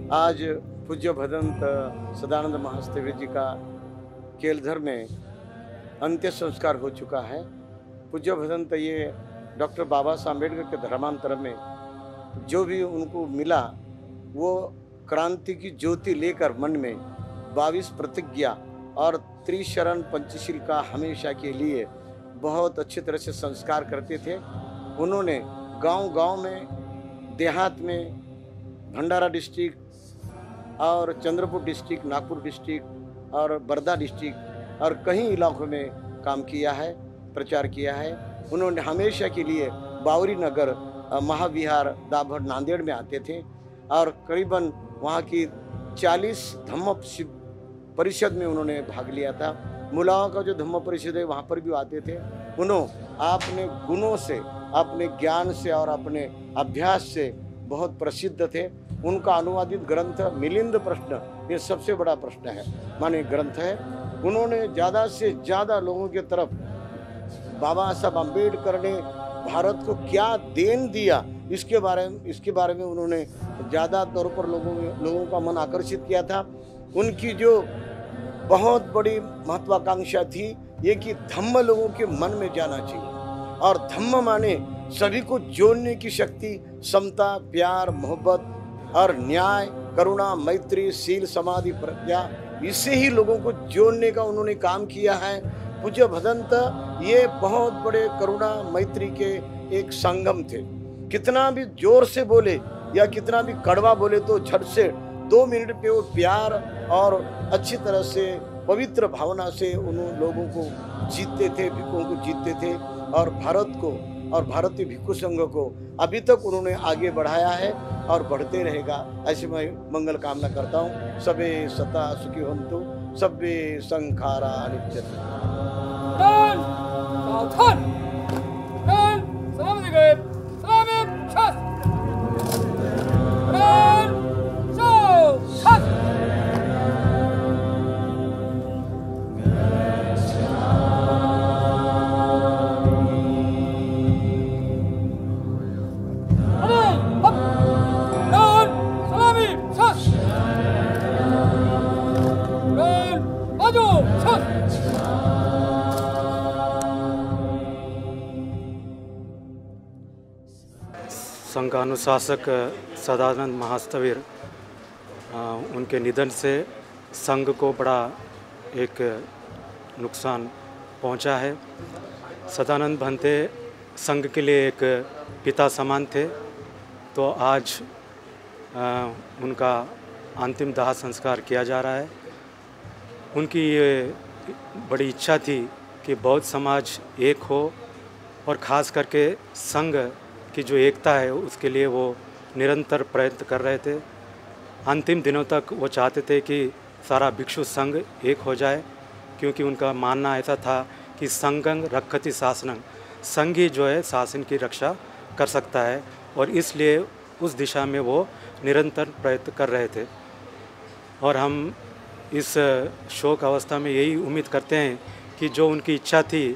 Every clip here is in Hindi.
आज पूज्य भदंत सदानंद महास्तवीर जी का केलधर में अंत्य संस्कार हो चुका है। पूज्य भदंत ये डॉक्टर बाबा साहब अम्बेडकर के धर्मांतर में जो भी उनको मिला वो क्रांति की ज्योति लेकर मन में 22 प्रतिज्ञा और त्रिशरण पंचशील का हमेशा के लिए बहुत अच्छी तरह से संस्कार करते थे। उन्होंने गांव-गांव में, देहात में, भंडारा डिस्ट्रिक्ट और चंद्रपुर डिस्ट्रिक्ट, नागपुर डिस्ट्रिक्ट और बर्दा डिस्ट्रिक्ट और कई इलाकों में काम किया है, प्रचार किया है। उन्होंने हमेशा के लिए बावरी नगर महाविहार दाभड़ नांदेड़ में आते थे और करीबन वहाँ की 40 धम्म परिषद में उन्होंने भाग लिया था। मुलाओं का जो धम्म परिषद है वहाँ पर भी आते थे। उन्होंने अपने गुणों से, अपने ज्ञान से और अपने अभ्यास से बहुत प्रसिद्ध थे। उनका अनुवादित ग्रंथ मिलिंद प्रश्न ये सबसे बड़ा प्रश्न है, माने ग्रंथ है। उन्होंने ज़्यादा से ज़्यादा लोगों की तरफ बाबा साहब अम्बेडकर ने भारत को क्या देन दिया इसके बारे में उन्होंने ज़्यादा तौर पर लोगों का मन आकर्षित किया था। उनकी जो बहुत बड़ी महत्वाकांक्षा थी ये कि धम्म लोगों के मन में जाना चाहिए और धम्म माने सभी को जोड़ने की शक्ति, समता, प्यार, मोहब्बत और न्याय, करुणा, मैत्री, शील, समाधि, प्रज्ञा, इससे ही लोगों को जोड़ने का उन्होंने काम किया है। पूज्य भदंत ये बहुत बड़े करुणा मैत्री के एक संगम थे। कितना भी जोर से बोले या कितना भी कड़वा बोले तो झट से 2 मिनट पे वो प्यार और अच्छी तरह से पवित्र भावना से उन लोगों को जीतते थे, भिक्षुओं को जीतते थे और भारत को और भारतीय भिक्षु संघ को अभी तक उन्होंने आगे बढ़ाया है और बढ़ते रहेगा। ऐसे मैं मंगल कामना करता हूँ। सबे सता सुखी हंतु, सबे संखारा अनित्यतु। संघ अनुशासक सदानंद महास्तवीर उनके निधन से संघ को बड़ा एक नुकसान पहुंचा है। सदानंद भंते संघ के लिए एक पिता समान थे। तो आज उनका अंतिम दाह संस्कार किया जा रहा है। उनकी ये बड़ी इच्छा थी कि बौद्ध समाज एक हो और ख़ास करके संघ की जो एकता है उसके लिए वो निरंतर प्रयत्न कर रहे थे। अंतिम दिनों तक वो चाहते थे कि सारा भिक्षु संघ एक हो जाए, क्योंकि उनका मानना ऐसा था कि संघं रक्षति शासनं, संघ ही जो है शासन की रक्षा कर सकता है और इसलिए उस दिशा में वो निरंतर प्रयत्न कर रहे थे। और हम इस शोक अवस्था में यही उम्मीद करते हैं कि जो उनकी इच्छा थी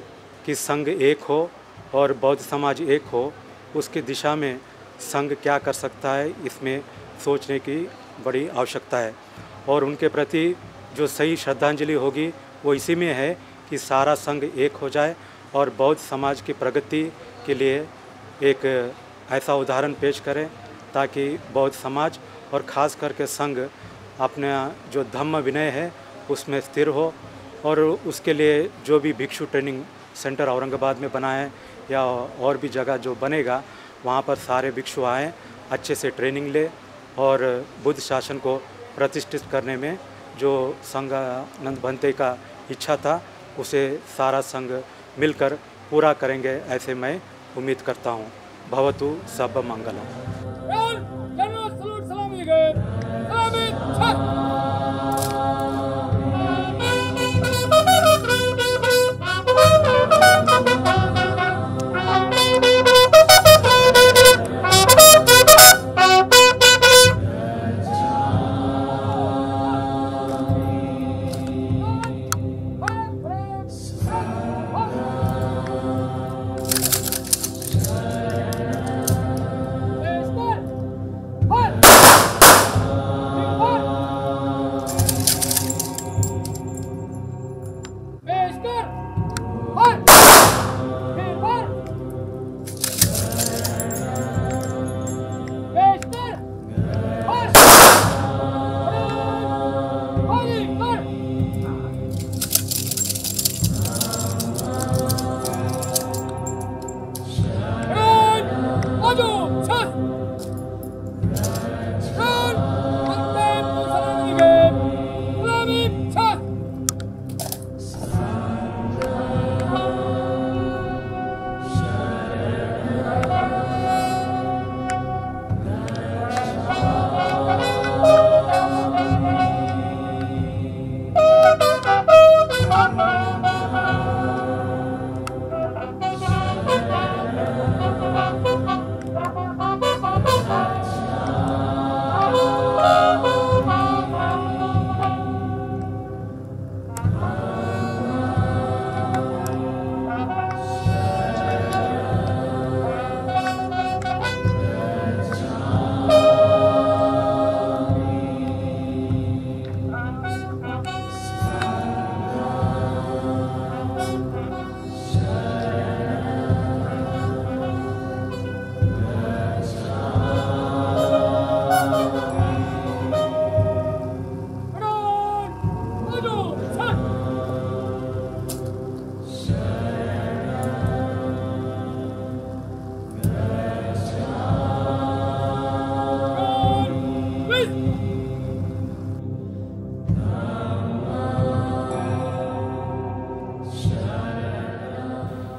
कि संघ एक हो और बौद्ध समाज एक हो, उसकी दिशा में संघ क्या कर सकता है इसमें सोचने की बड़ी आवश्यकता है। और उनके प्रति जो सही श्रद्धांजलि होगी वो इसी में है कि सारा संघ एक हो जाए और बौद्ध समाज की प्रगति के लिए एक ऐसा उदाहरण पेश करें ताकि बौद्ध समाज और ख़ास करके संघ अपना जो धम्म विनय है उसमें स्थिर हो। और उसके लिए जो भी भिक्षु ट्रेनिंग सेंटर औरंगाबाद में बना है या और भी जगह जो बनेगा वहाँ पर सारे भिक्षु आएँ, अच्छे से ट्रेनिंग ले और बुद्ध शासन को प्रतिष्ठित करने में जो संघानंद भंते का इच्छा था उसे सारा संघ मिलकर पूरा करेंगे, ऐसे मैं उम्मीद करता हूँ। भवतु सब मंगलम।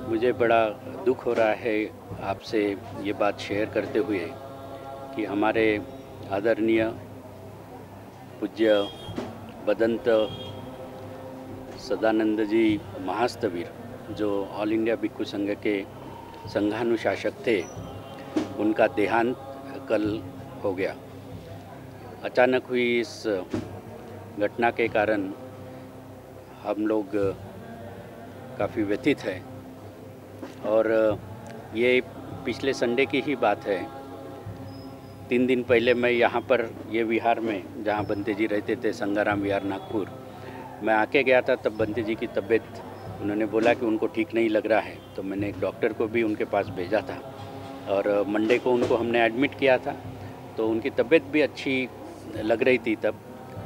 मुझे बड़ा दुख हो रहा है आपसे ये बात शेयर करते हुए कि हमारे आदरणीय पूज्य बदंत सदानंद जी महास्तवीर जो ऑल इंडिया भिक्षु संघ के संघानुशासक थे, उनका देहांत कल हो गया। अचानक हुई इस घटना के कारण हम लोग काफ़ी व्यथित हैं और ये पिछले संडे की ही बात है। 3 दिन पहले मैं यहाँ पर ये विहार में जहाँ बंते जी रहते थे, संगाराम विहार नागपुर, मैं आके गया था। तब बंते जी की तबीयत, उन्होंने बोला कि उनको ठीक नहीं लग रहा है, तो मैंने एक डॉक्टर को भी उनके पास भेजा था और मंडे को उनको हमने एडमिट किया था। तो उनकी तबीयत भी अच्छी लग रही थी। तब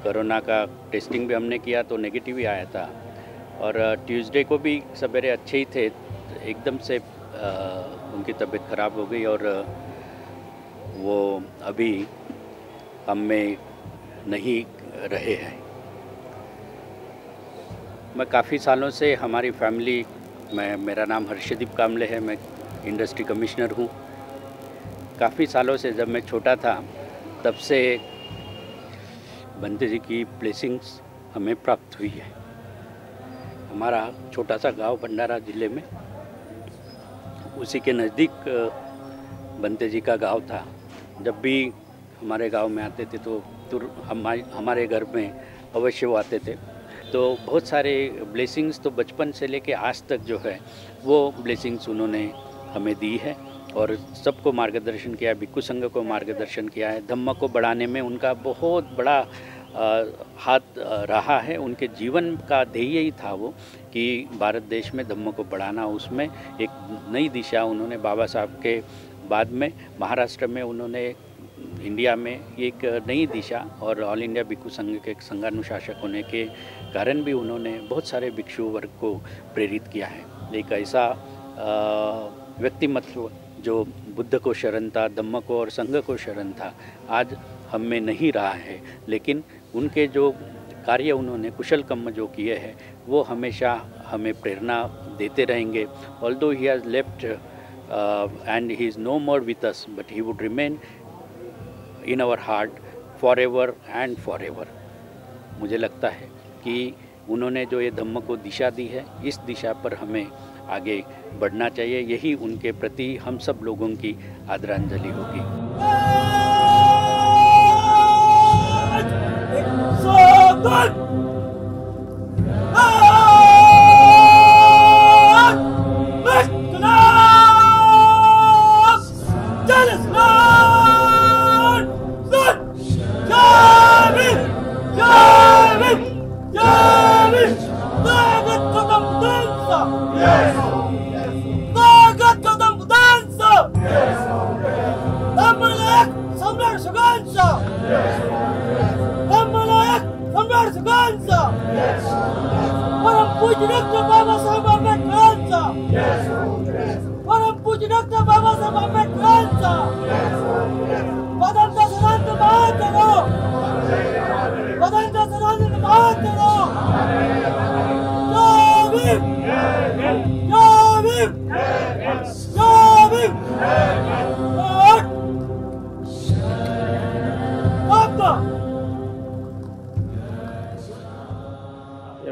कोरोना का टेस्टिंग भी हमने किया तो नेगेटिव ही आया था और ट्यूसडे को भी सवेरे अच्छे ही थे। एकदम से उनकी तबीयत ख़राब हो गई और वो अभी हम में नहीं रहे हैं। मैं काफ़ी सालों से हमारी फैमिली, मेरा नाम हर्षदीप कामले है, मैं इंडस्ट्री कमिश्नर हूँ। काफ़ी सालों से जब मैं छोटा था तब से बंते जी की ब्लेसिंग्स हमें प्राप्त हुई है। हमारा छोटा सा गांव भंडारा ज़िले में, उसी के नज़दीक बंते जी का गांव था। जब भी हमारे गांव में आते थे तो हमारे घर में अवश्य वो आते थे। तो बहुत सारे ब्लेसिंग्स तो बचपन से लेके आज तक जो है वो ब्लेसिंग्स उन्होंने हमें दी है और सबको मार्गदर्शन किया है, भिक्षु संघ को मार्गदर्शन किया है। धम्म को बढ़ाने में उनका बहुत बड़ा हाथ रहा है। उनके जीवन का ध्येय ही था वो कि भारत देश में धम्म को बढ़ाना। उसमें एक नई दिशा उन्होंने, बाबा साहब के बाद में महाराष्ट्र में उन्होंने इंडिया में एक नई दिशा, और ऑल इंडिया भिक्षु संघ के संघानुशासक होने के कारण भी उन्होंने बहुत सारे भिक्षु वर्ग को प्रेरित किया है। एक ऐसा व्यक्तिमत्व जो बुद्ध को शरण था, धम्म को और संघ को शरण था, आज हम में नहीं रहा है। लेकिन उनके जो कार्य उन्होंने कुशल कर्म जो किए हैं वो हमेशा हमें प्रेरणा देते रहेंगे। Although he has left and he is no more with us, but he would remain in our heart forever and forever। मुझे लगता है कि उन्होंने जो ये धम्म को दिशा दी है, इस दिशा पर हमें आगे बढ़ना चाहिए। यही उनके प्रति हम सब लोगों की आदरांजलि होगी।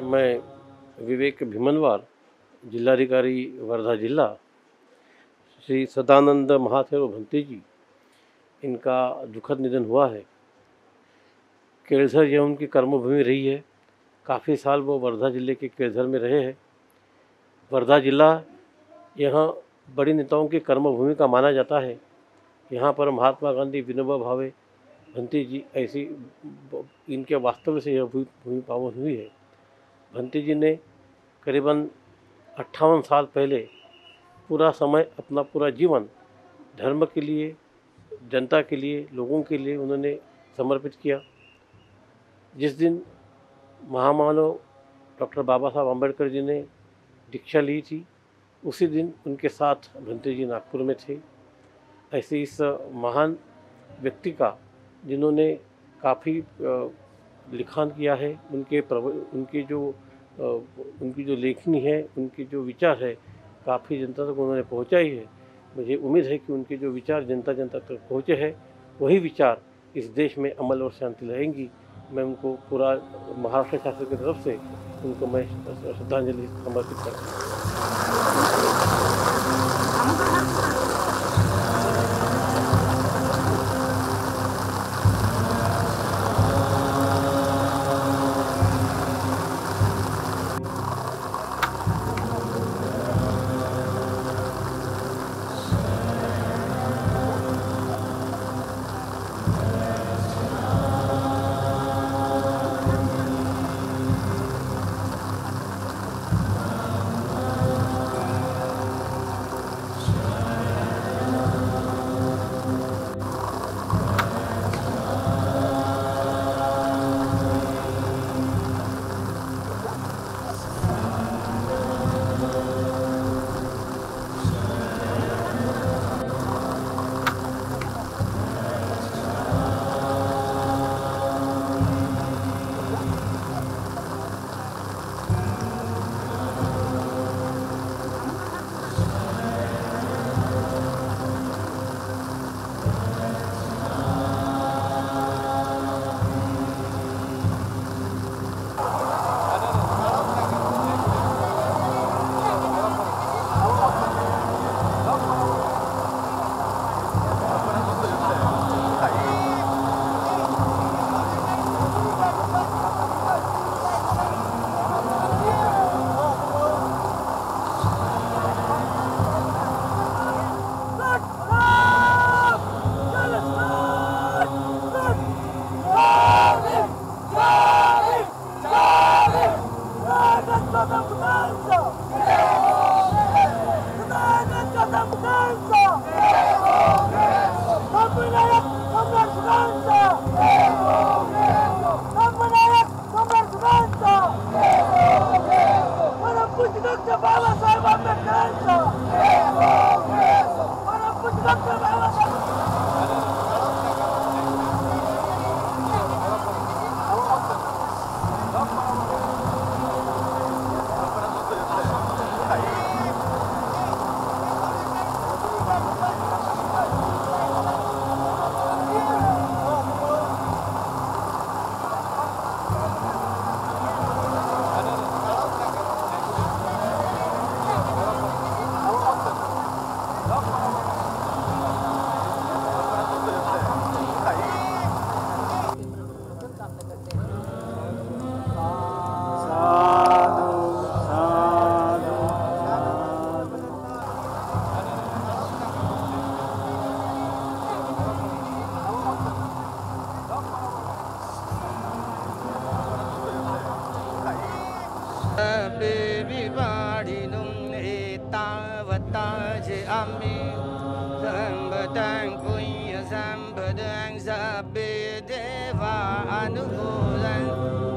मैं विवेक भीमनवार, जिलाधिकारी वर्धा जिला, श्री सदानंद महाथेरो भंते जी, इनका दुखद निधन हुआ है। केळझर यह उनकी कर्मभूमि रही है। काफ़ी साल वो वर्धा जिले के केळझर में रहे हैं। वर्धा जिला यहाँ बड़ी नेताओं की कर्मभूमि का माना जाता है। यहाँ पर महात्मा गांधी, विनोबा भावे, भंते जी, ऐसी इनके वास्तव से यह भूमि पावन हुई है। भंते जी ने करीबन 58 साल पहले पूरा समय, अपना पूरा जीवन धर्म के लिए, जनता के लिए, लोगों के लिए उन्होंने समर्पित किया। जिस दिन महामानव डॉक्टर बाबा साहब अम्बेडकर जी ने दीक्षा ली थी, उसी दिन उनके साथ भंते जी नागपुर में थे। ऐसे इस महान व्यक्ति का, जिन्होंने काफ़ी लिखान किया है। उनकी जो लेखनी है, उनकी जो विचार है, काफ़ी जनता तक उन्होंने पहुंचाई है। मुझे उम्मीद है कि उनके जो विचार जनता तक पहुँचे हैं, वही विचार इस देश में अमल और शांति लाएंगी। मैं उनको पूरा महाराष्ट्र शासन की तरफ से उनको मैं श्रद्धांजलि समर्पित करता हूँ। Sampadang sabbe deva anukulang